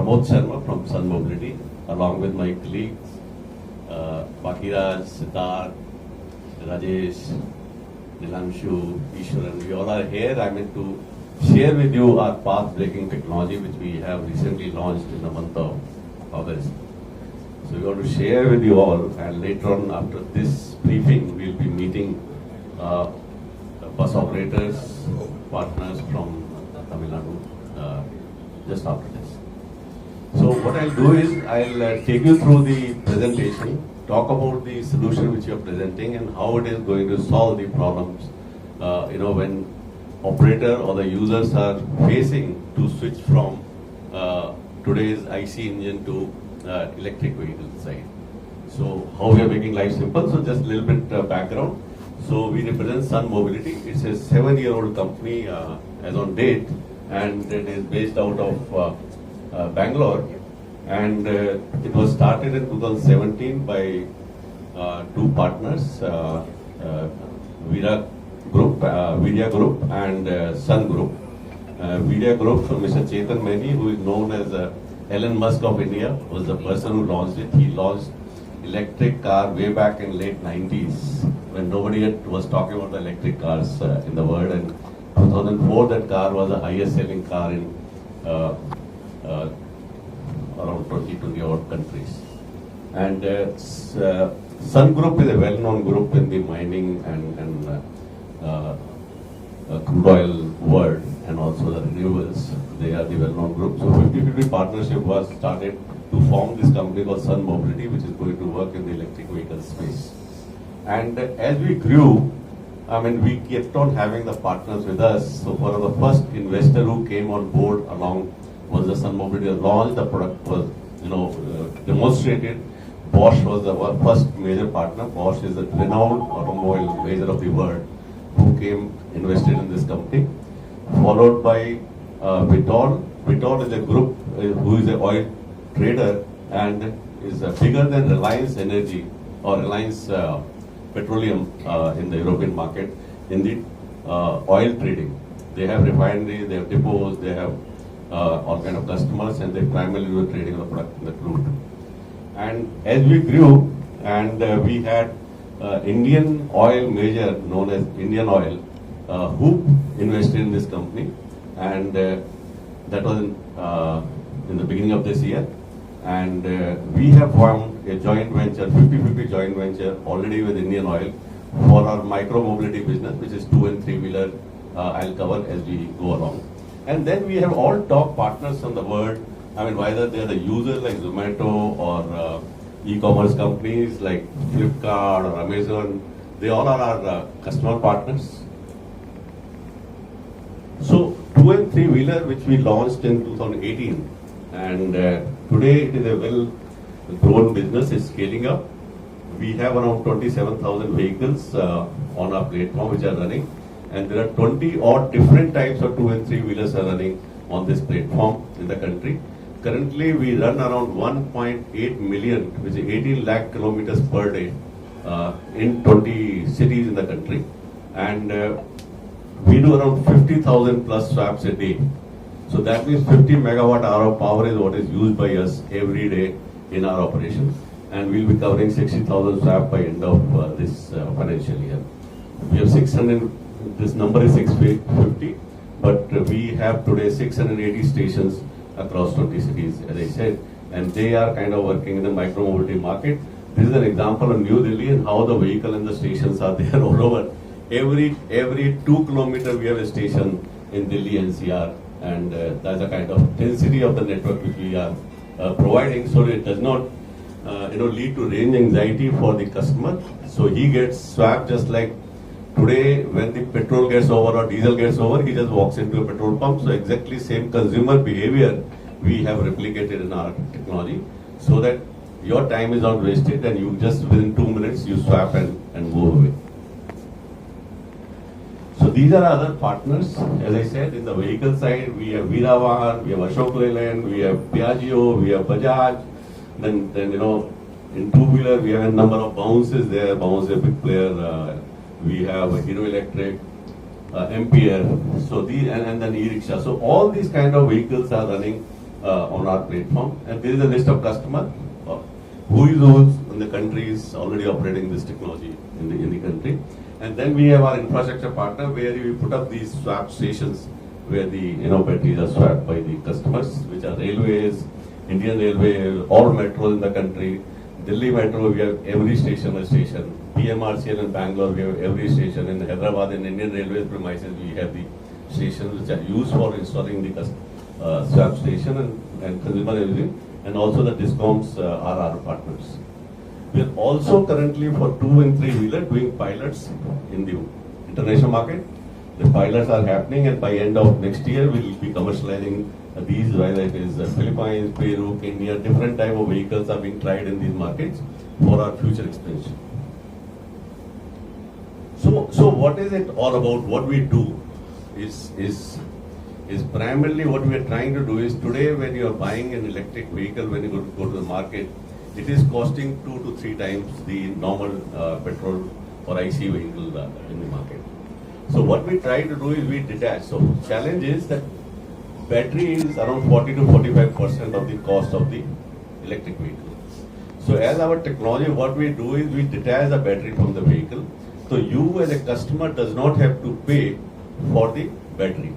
Pramod Sharma from Sun Mobility, along with my colleagues, Bakiraj, Siddharth, Rajesh, Nilanshu, Ishwaran. We all are here. I mean to share with you our path-breaking technology which we have recently launched in the month of August. So we want to share with you all, and later on after this briefing we'll be meeting bus operators, partners from Tamil Nadu just after this. So what I'll do is I'll take you through the presentation, talk about the solution which you are presenting and how it is going to solve the problems when operator or the users are facing to switch from today's IC engine to electric vehicle side. So how we are making life simple. So just a little bit background. So we represent Sun Mobility. It's a 7-year-old company as on date, and it is based out of Bangalore. And it was started in 2017 by two partners, Vidya Group and Sun Group. Vidya Group, Mr. Chetan Maini, who is known as Elon Musk of India, was the person who launched it. He launched electric car way back in late 90s when nobody was talking about the electric cars in the world. And 2004, that car was the highest selling car in around 20 odd countries. And Sun Group is a well-known group in the mining and crude oil world, and also the renewables. They are the well-known group. So 50-50 partnership was started to form this company called Sun Mobility, which is going to work in the electric vehicle space. And as we grew, I mean, we kept on having the partners with us. So one of the first investor who came on board along was the Sun Mobility launch. The product was, demonstrated. Bosch was the first major partner. Bosch is a renowned automobile major of the world who came invested in this company. Followed by Vitol. Vitol is a group who is an oil trader and is bigger than Reliance Energy or Reliance Petroleum in the European market in the oil trading. They have refineries, they have depots, they have all kind of customers, and they primarily do trading of the product in the crude. And as we grew, and we had Indian oil major known as Indian Oil who invested in this company, and that was in the beginning of this year. And we have formed a joint venture, 50-50 joint venture already with Indian Oil for our micro mobility business, which is 2 and 3 wheeler. I'll cover as we go along. And then we have all top partners from the world. I mean, whether they are the users like Zomato or e-commerce companies like Flipkart or Amazon, they all are our customer partners. So 2 and 3 wheeler, which we launched in 2018, and today it is a well-grown business. It's scaling up. We have around 27,000 vehicles on our platform which are running, and there are 20 odd different types of 2 and 3 wheelers are running on this platform in the country. Currently, we run around 1.8 million, which is 18 lakh kilometers per day in 20 cities in the country, and we do around 50,000 plus swaps a day. So that means 50 megawatt hour of power is what is used by us every day in our operation, and we'll be covering 60,000 swaps by end of this financial year. We have 600. This number is 650, but we have today 680 stations across 20 cities, as I said, and they are kind of working in the micro mobility market. This is an example of New Delhi and how the vehicle and the stations are there all over. Every 2 kilometers we have a station in Delhi NCR, and that's the kind of density of the network which we are providing, so it does not lead to range anxiety for the customer. So he gets swapped just like today when the petrol gets over or diesel gets over, he just walks into a petrol pump. So exactly same consumer behavior we have replicated in our technology, so that your time is not wasted and you just within 2 minutes you swap and move away. So these are other partners. As I said, in the vehicle side, we have Veeravan, we have Ashok Leyland, we have Piaggio, we have Bajaj. Then in two-wheeler, we have a number of bounces there. Bounce is a big player. We have Hero Electric, Ampere. So these and then e-rickshaw. So all these kind of vehicles are running on our platform. And there is a list of customers who is those in the country is already operating this technology in the country. And then we have our infrastructure partner where we put up these swap stations where the batteries are swapped by the customers, which are railways, Indian Railway, all metros in the country. Delhi Metro, we have every station a station. PMRCL in Bangalore, we have every station. In Hyderabad, in Indian Railways premises, we have the stations which are used for installing the swap station and consumer everything. And also the discoms are our partners. We are also currently for 2 and 3 wheeler doing pilots in the international market. The pilots are happening, and by end of next year, we will be commercializing these, whether it is Philippines, Peru, Kenya, different type of vehicles are being tried in these markets for our future expansion. So what is it all about? What we do is primarily what we are trying to do is today when you are buying an electric vehicle, when you go to the market, it is costing 2 to 3 times the normal petrol or IC vehicle in the market. So what we try to do is we detach. So challenge is that battery is around 40 to 45% of the cost of the electric vehicle. So as our technology, what we do is we detach the battery from the vehicle. So you as a customer does not have to pay for the battery.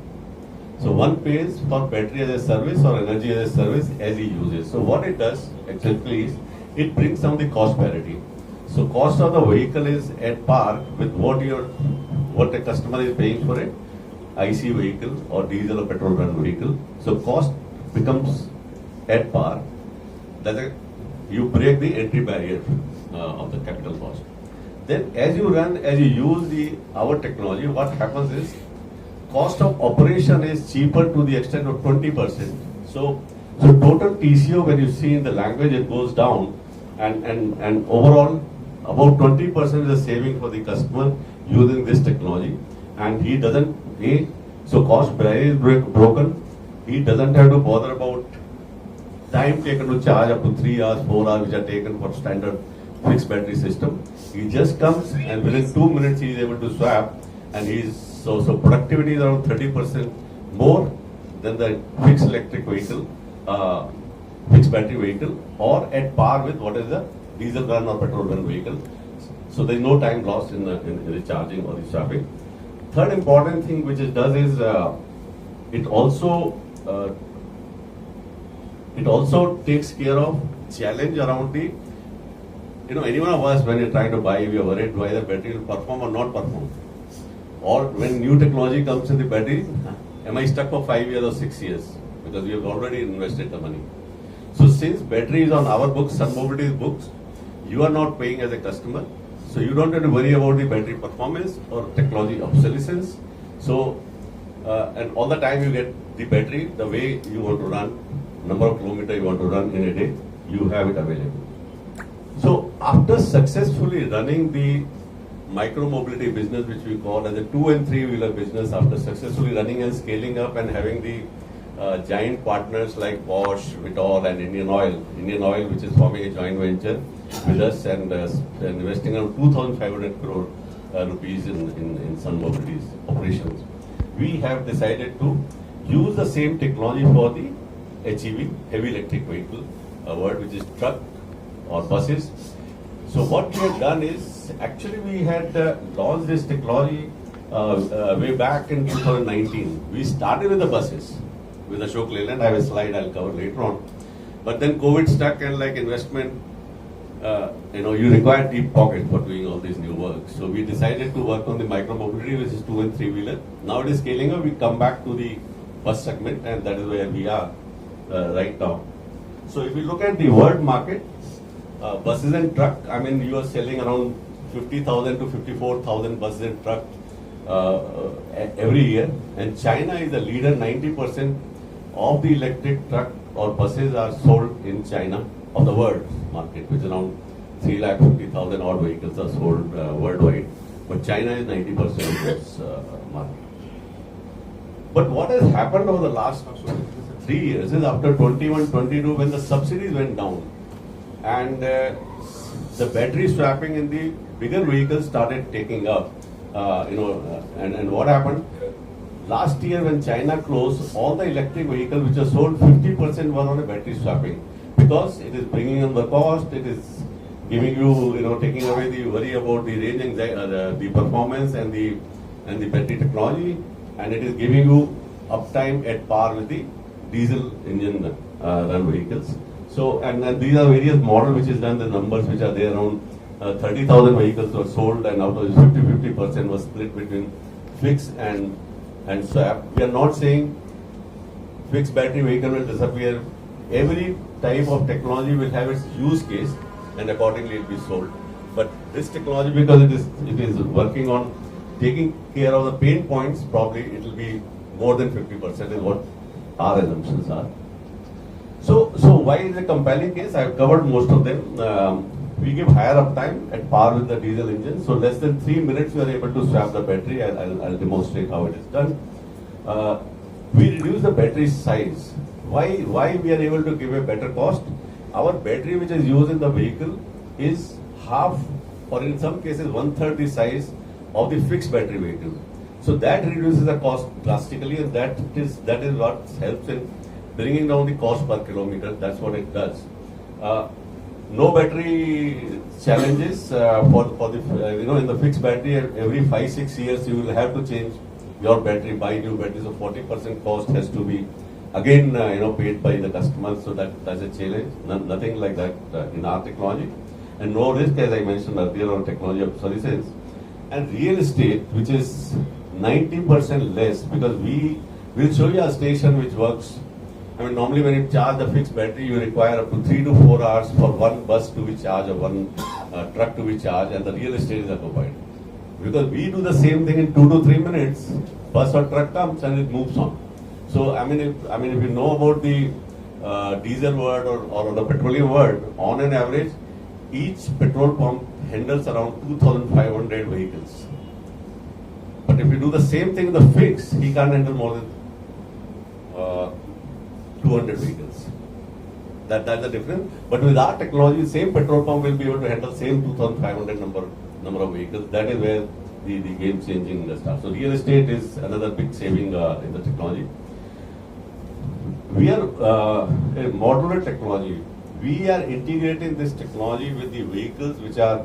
So one pays for battery as a service or energy as a service as he uses. So what it does actually is it brings down the cost parity. So cost of the vehicle is at par with what the customer is paying for it. IC vehicle or diesel or petrol run vehicle. So cost becomes at par. You break the entry barrier of the capital cost. Then as you use our technology, what happens is cost of operation is cheaper to the extent of 20%. So total TCO when you see in the language it goes down and overall about 20% is a saving for the customer using this technology. And he doesn't so cost barrier is broken. He doesn't have to bother about time taken to charge up to 3 hours, 4 hours, which are taken for standard fixed battery system. He just comes and within 2 minutes he is able to swap, and so productivity is around 30% more than the fixed electric vehicle, fixed battery vehicle, or at par with what is the diesel run or petrol run vehicle. So there is no time lost in the charging or the swapping. Third important thing which it does is it also takes care of challenge around the anyone of us when you're trying to buy, we are worried whether battery will perform or not perform, or when new technology comes in the battery, am I stuck for 5 years or 6 years because we have already invested the money. So since battery is on our books, Sun Mobility's books, you are not paying as a customer. So you don't have to worry about the battery performance or technology obsolescence. So, and all the time you get the battery the way you want to run, number of kilometers you want to run in a day, you have it available. So after successfully running the micro mobility business, which we call as a 2 and 3 wheeler business, after successfully running and scaling up and having the giant partners like Bosch, Vitol and Indian Oil, which is forming a joint venture with us and investing around 2,500 crore rupees in Sun Mobility's operations. We have decided to use the same technology for the HEV, heavy electric vehicle, word which is truck or buses. So what we have done is, actually we had launched this technology way back in 2019. We started with the buses, with Ashok Leyland. I have a slide I'll cover later on. But then COVID stuck and like investment, you require deep pocket for doing all these new work. So we decided to work on the micro mobility, which is 2 and 3 wheeler. Now it is scaling up. We come back to the bus segment, and that is where we are right now. So if you look at the world market, buses and truck, I mean, you are selling around 50,000 to 54,000 buses and truck every year. And China is the leader. 90% of the electric truck or buses are sold in China of the world market, which is around 350,000 odd vehicles are sold worldwide. But China is 90% of this market. But what has happened over the last 3 years is after 21, 22, when the subsidies went down and the battery swapping in the bigger vehicles started taking up, and what happened? Last year when China closed, all the electric vehicles which are sold, 50% were on a battery swapping, because it is bringing on the cost, it is giving you, taking away the worry about the range the performance and the battery technology, and it is giving you uptime at par with the diesel engine run vehicles. So, and these are various models which is done, the numbers which are there, around 30,000 vehicles were sold, and out of this 50% was split between fixed and swap. We are not saying fixed battery vehicle will disappear. Every type of technology will have its use case, and accordingly it will be sold. But this technology, because it is working on taking care of the pain points, probably it will be more than 50% is what our assumptions are. So why is it a compelling case? I have covered most of them. We give higher uptime at par with the diesel engine. So less than 3 minutes we are able to swap the battery. I'll demonstrate how it is done. We reduce the battery size. Why we are able to give a better cost? Our battery which is used in the vehicle is half, or in some cases 1/3 the size of the fixed battery vehicle. So that reduces the cost drastically, and that is what helps in bringing down the cost per kilometer. That's what it does. No battery challenges for the in the fixed battery. Every 5-6 years you will have to change your battery, buy new battery. So 40% cost has to be again paid by the customers. So that's a challenge. Nothing like that in our technology, and no risk, as I mentioned earlier, on technology obsolescence. And real estate, which is 90% less, because we will show you a station which works. I mean, normally when you charge the fixed battery, you require up to 3 to 4 hours for one bus to be charged or one truck to be charged, and the real estate is occupied. Because we do the same thing in 2 to 3 minutes, bus or truck comes and it moves on. So I mean, if you know about the diesel world or the petroleum world, on an average, each petrol pump handles around 2,500 vehicles. But if you do the same thing in the fixed, he can't handle more than 200 vehicles. That's the difference. But with our technology, same petrol pump will be able to handle same 2,500 number of vehicles. That is where the game changing starts. So real estate is another big saving in the technology. We are a modular technology. We are integrating this technology with the vehicles which are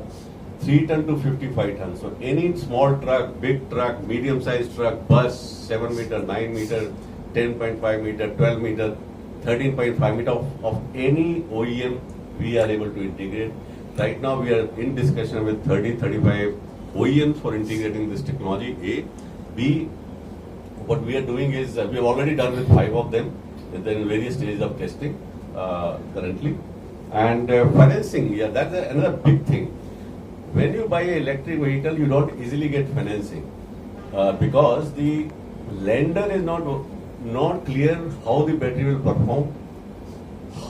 3 ton to 55 tons. So any small truck, big truck, medium sized truck, bus, 7 meter, 9 meter, 10.5 meter, 12 meter, 13.5 meter of any OEM, we are able to integrate. Right now we are in discussion with 30-35 OEMs for integrating this technology. A. B. What we are doing is, we have already done with 5 of them, and they're in various stages of testing currently. And financing, yeah, that's another big thing. When you buy an electric vehicle, you don't easily get financing because the lender is not clear how the battery will perform,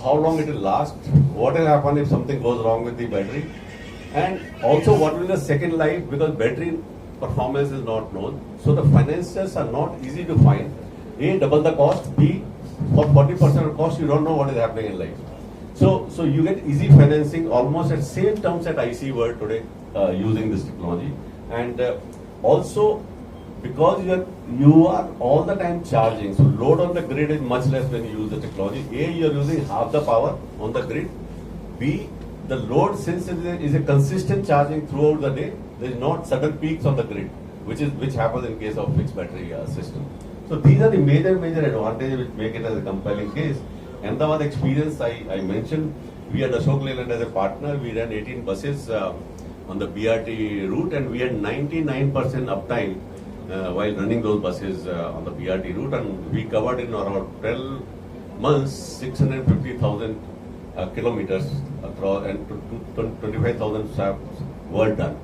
how long it will last, what will happen if something goes wrong with the battery, and also what will be the second life, because battery performance is not known. So the financiers are not easy to find. A, double the cost. B, for 40% of cost, you don't know what is happening in life. So you get easy financing almost at same terms at IC world today using this technology. And also, because you are all the time charging, so load on the grid is much less when you use the technology. A, you are using half the power on the grid. B, the load, since it is a consistent charging throughout the day, there is not sudden peaks on the grid, which happens in case of fixed battery system. So these are the major advantages which make it as a compelling case. Ahmedabad experience, I mentioned, we had Ashok Leyland as a partner. We ran 18 buses on the BRT route, and we had 99% uptime while running those buses on the BRT route, and we covered in around 12 months 650,000 kilometers across, and 25,000 stops were done.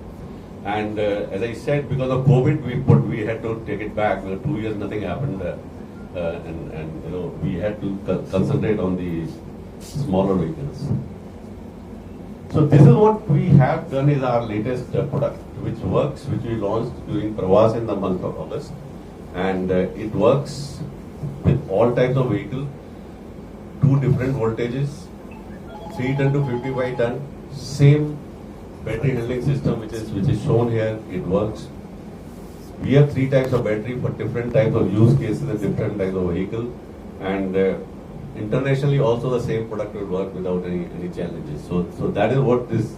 And as I said, because of COVID, we had to take it back. 2 years nothing happened, and we had to concentrate on the smaller vehicles. So this is what we have done, is our latest product, which we launched during Pravas in the month of August, and it works with all types of vehicle, 2 different voltages, 3 ton to 55 ton, same battery handling system which is shown here. It works We have 3 types of battery for different types of use cases and different types of vehicle. And internationally also the same product will work without any challenges. So that is what this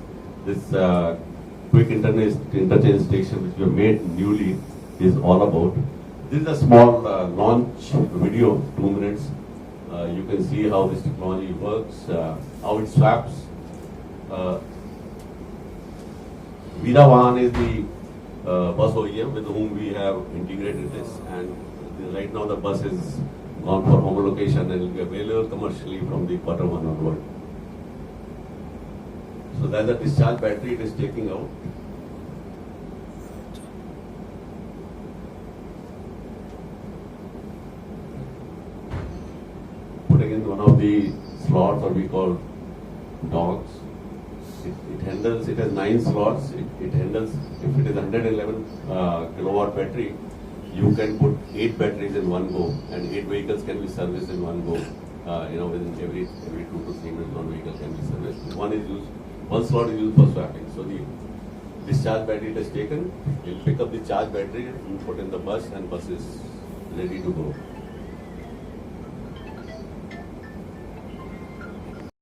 quick interchange station which we have made newly is all about. This is a small launch video, 2 minutes. You can see how this technology works, how it swaps. Vidavahan is the bus OEM with whom we have integrated this, and right now the bus is gone for homologation and will be available commercially from the Q1 onward. So that's the discharge battery it is taking out. Putting in one of the slots, or we call dogs. It has 9 slots. It handles, if it is 111 kilowatt battery, you can put 8 batteries in one go, and 8 vehicles can be serviced in one go. Within every 2 to 3 minutes, one vehicle can be serviced. One slot is used for swapping. So the discharge battery it has taken, you'll pick up the charge battery and put in the bus, and bus is ready to go.